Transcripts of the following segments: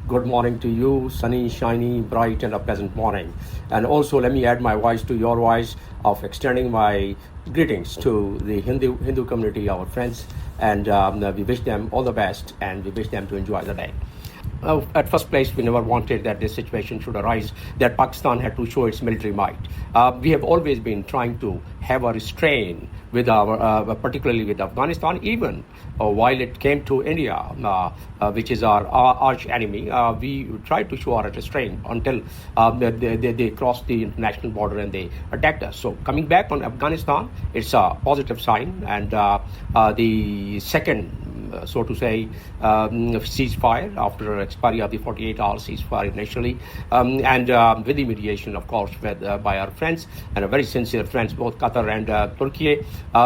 Good morning to you, sunny, shiny, bright, and a pleasant morning. And also, let me add my voice to your voice of extending my greetings to the Hindu community, our friends, and we wish them all the best, and we wish them to enjoy the day. At first place, we never wanted that this situation should arise, that Pakistan had to show its military might. We have always been trying to have a restraint with our, particularly with Afghanistan, even while it came to India, which is our arch enemy. We tried to show our restraint until they crossed the international border and they attacked us. So coming back on Afghanistan, it's a positive sign, and the second so to say, ceasefire after expiry of the 48-hour ceasefire initially, and with the mediation, of course, by our friends and very sincere friends, both Qatar and Turkey.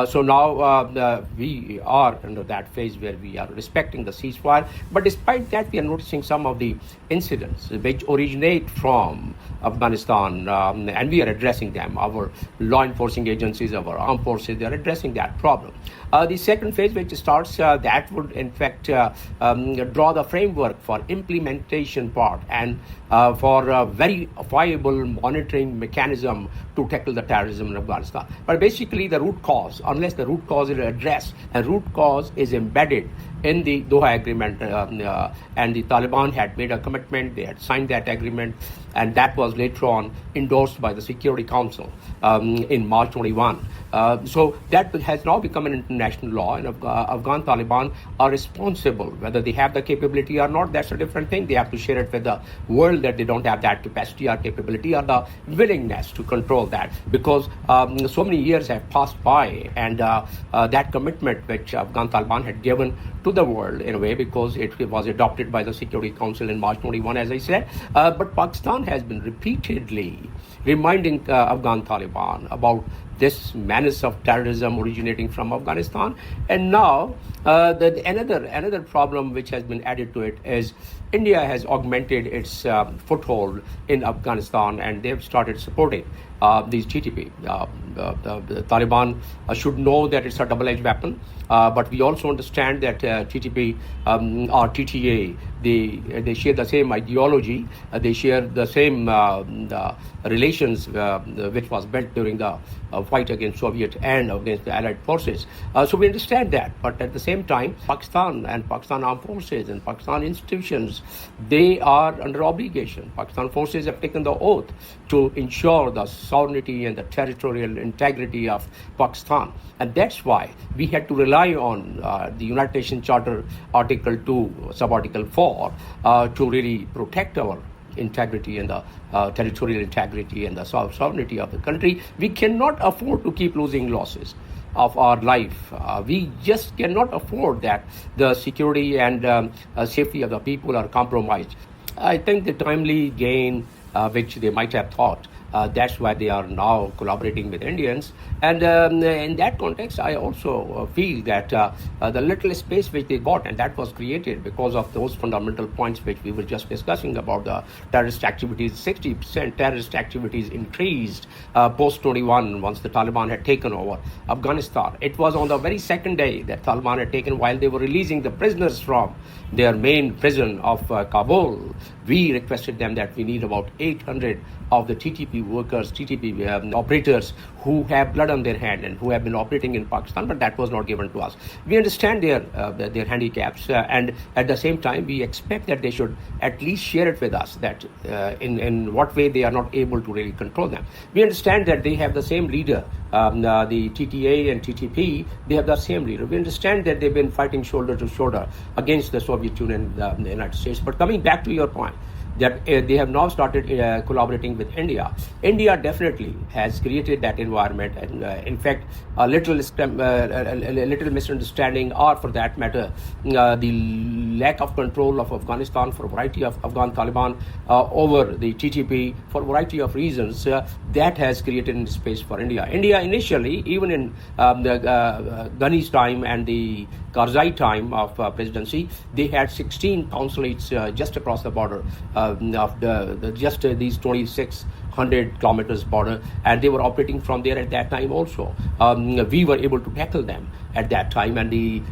So now we are under that phase where we are respecting the ceasefire. But despite that, we are noticing some of the incidents which originate from Afghanistan, and we are addressing them. Our law enforcing agencies, our armed forces, they are addressing that problem. The second phase, which starts, that would in fact draw the framework for implementation part and for a very viable monitoring mechanism to tackle the terrorism in Afghanistan. But basically the root cause, unless the root cause is addressed, and root cause is embedded in the Doha agreement, and the Taliban had made a commitment, they had signed that agreement, and that was later on endorsed by the Security Council in March 21. So that has now become an international law, and Afghan Taliban are responsible. Whether they have the capability or not, that's a different thing. They have to share it with the world that they don't have that capacity or capability or the willingness to control that, because so many years have passed by, and that commitment which Afghan Taliban had given to the world in a way, because it was adopted by the Security Council in March 21, as I said. But Pakistan has been repeatedly reminding Afghan Taliban about this menace of terrorism originating from Afghanistan. And now another problem which has been added to it is India has augmented its foothold in Afghanistan, and they've started supporting these TTP. The Taliban should know that it's a double-edged weapon, but we also understand that TTP or TTA, they share the same ideology, they share the same relations which was built during the fight against Soviet and against the Allied forces. So we understand that, but at the same time, Pakistan and Pakistan armed forces and Pakistan institutions, they are under obligation. Pakistan forces have taken the oath to ensure the sovereignty and the territorial integrity of Pakistan. And that's why we had to rely on the United Nations Charter Article 2, Sub-Article 4, to really protect our integrity and the territorial integrity and the sovereignty of the country. We cannot afford to keep losing losses of our life. We just cannot afford that the security and safety of the people are compromised. I think the timely gain which they might have thought, that's why they are now collaborating with Indians. And in that context, I also feel that the little space which they got, and that was created because of those fundamental points which we were just discussing about the terrorist activities. 60% terrorist activities increased post-21 once the Taliban had taken over Afghanistan. It was on the very second day that Taliban had taken, while they were releasing the prisoners from their main prison of Kabul, we requested them that we need about 800 of the TTP workers, TTP operators who have blood on their hand and who have been operating in Pakistan, but that was not given to us. We understand their handicaps, and at the same time, we expect that they should at least share it with us, that in what way they are not able to really control them. We understand that they have the same leader, the TTA and TTP, they have the same leader. We understand that they've been fighting shoulder to shoulder against the Soviet Union and the United States. But coming back to your point, that they have now started collaborating with India. India definitely has created that environment, and in fact, a little misunderstanding, or for that matter, the lack of control of Afghanistan for a variety of Afghan Taliban over the TTP for a variety of reasons, that has created space for India. India initially, even in the Ghani's time and the Karzai time of presidency, they had 16 consulates just across the border of these 2,600 kilometers border, and they were operating from there at that time also. We were able to tackle them at that time, and the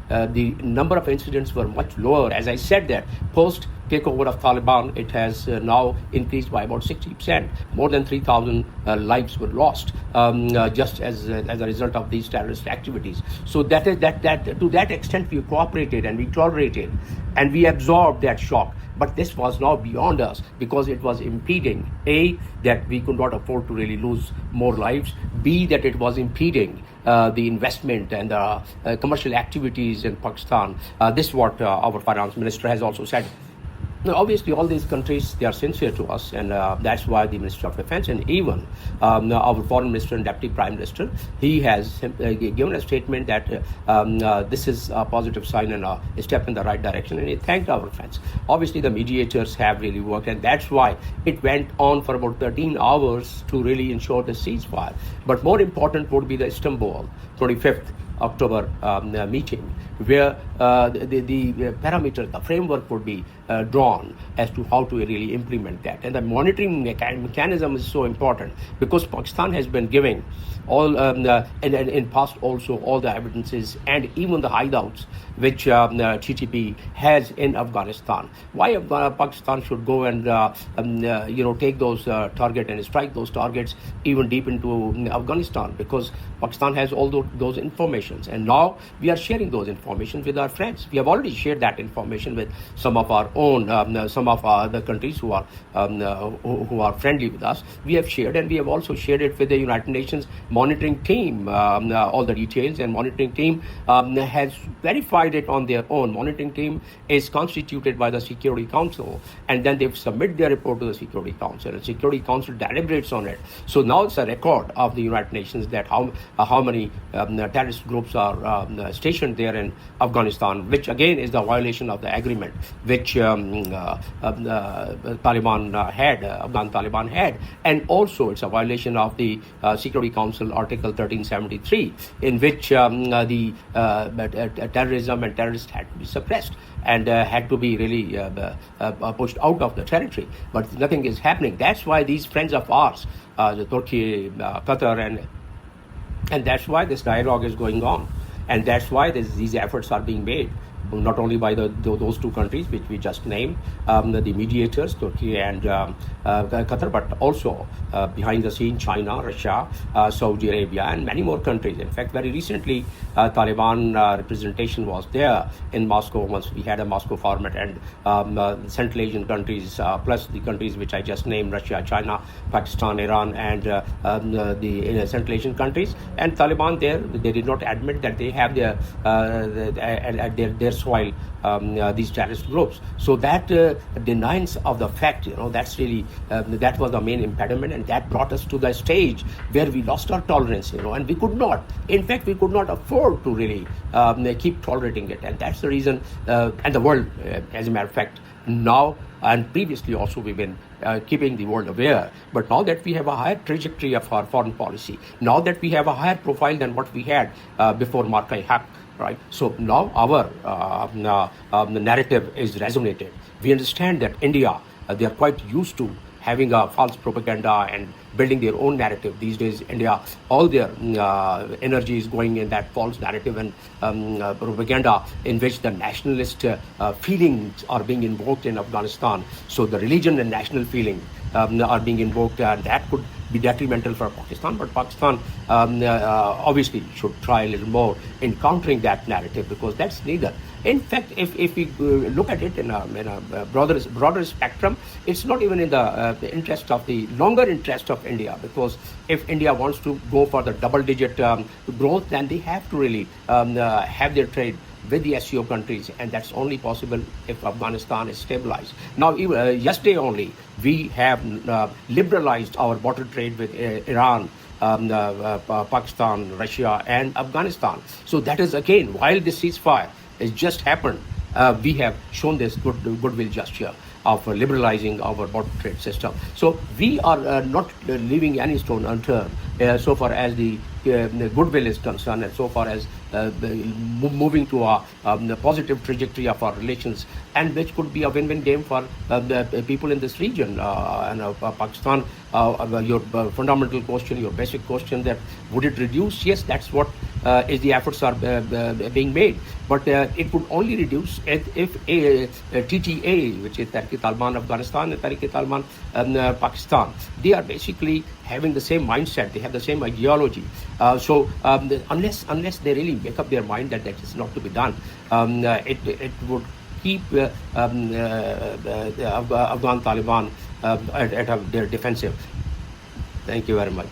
number of incidents were much lower. As I said, that post takeover of Taliban, it has now increased by about 60%. More than 3,000 lives were lost just as a result of these terrorist activities. So that to that extent we cooperated and we tolerated and we absorbed that shock. But this was now beyond us because it was impeding, A, that we could not afford to really lose more lives, B, that it was impeding the investment and commercial activities in Pakistan. This is what our finance minister has also said. Now, obviously, all these countries, they are sincere to us, and that's why the Minister of Defense and even our Foreign Minister and Deputy Prime Minister, he has given a statement that this is a positive sign and a step in the right direction, and he thanked our friends. Obviously, the mediators have really worked, and that's why it went on for about 13 hours to really ensure the ceasefire. But more important would be the Istanbul 25th October meeting, where the parameters, the framework would be drawn as to how to really implement that. And the monitoring mechanism is so important because Pakistan has been giving all, in past also, all the evidences and even the hideouts which TTP has in Afghanistan. Why Pakistan should go and take those target and strike those targets even deep into Afghanistan? Because Pakistan has all those informations, and now we are sharing those information with our friends. We have already shared that information with some of our own, some of the countries who are friendly with us. We have shared, and we have also shared it with the United Nations monitoring team, all the details, and monitoring team has verified it on their own. Monitoring team is constituted by the Security Council, and then they submit their report to the Security Council, and Security Council deliberates on it. So now it's a record of the United Nations that how many terrorist groups are stationed there in Afghanistan, which again is the violation of the agreement which Afghan Taliban had, and also it's a violation of the Security Council Article 1373, in which the terrorism and terrorists had to be suppressed and had to be really pushed out of the territory. But nothing is happening. That's why these friends of ours, the Turkey, Qatar, and that's why this dialogue is going on, and that's why these efforts are being made, not only by those two countries which we just named, the mediators, Turkey and Qatar, but also behind the scene, China, Russia, Saudi Arabia, and many more countries. In fact, very recently, Taliban representation was there in Moscow once we had a Moscow format, and Central Asian countries, plus the countries which I just named, Russia, China, Pakistan, Iran, and the Central Asian countries. And Taliban there, they did not admit that they have their soil these terrorist groups. So that denies of the fact, that's really that was the main impediment, and that brought us to the stage where we lost our tolerance, and we could not, in fact, we could not afford to really keep tolerating it, and that's the reason. And the world, as a matter of fact, now and previously also we've been keeping the world aware. But now that we have a higher trajectory of our foreign policy, now that we have a higher profile than what we had before Markai-Haq, right? So now our narrative is resonated. We understand that India, they are quite used to having a false propaganda and building their own narrative. These days, India, all their energy is going in that false narrative and propaganda in which the nationalist feelings are being invoked in Afghanistan. So the religion and national feeling are being invoked, and that could be detrimental for Pakistan. But Pakistan obviously should try a little more in countering that narrative, because that's neither. In fact, if we look at it in a broader spectrum, it's not even in the interest of the longer interest of India, because if India wants to go for the double-digit growth, then they have to really have their trade with the SCO countries, and that's only possible if Afghanistan is stabilized. Now, yesterday only, we have liberalized our border trade with Iran, Pakistan, Russia, and Afghanistan. So that is, again, while the ceasefire has just happened, we have shown this goodwill gesture of liberalizing our border trade system. So we are not leaving any stone unturned so far as the goodwill is concerned, and so far as moving to a positive trajectory of our relations, and which could be a win-win game for the people in this region. And Pakistan, your fundamental question, your basic question, that would it reduce? Yes, that's what is the efforts are being made. But it would only reduce if TTA, which is Taliban Afghanistan and Taliban Pakistan, they are basically having the same mindset, they have the same ideology. So unless they really make up their mind that that is not to be done, it would keep the Afghan Taliban at their defensive. Thank you very much.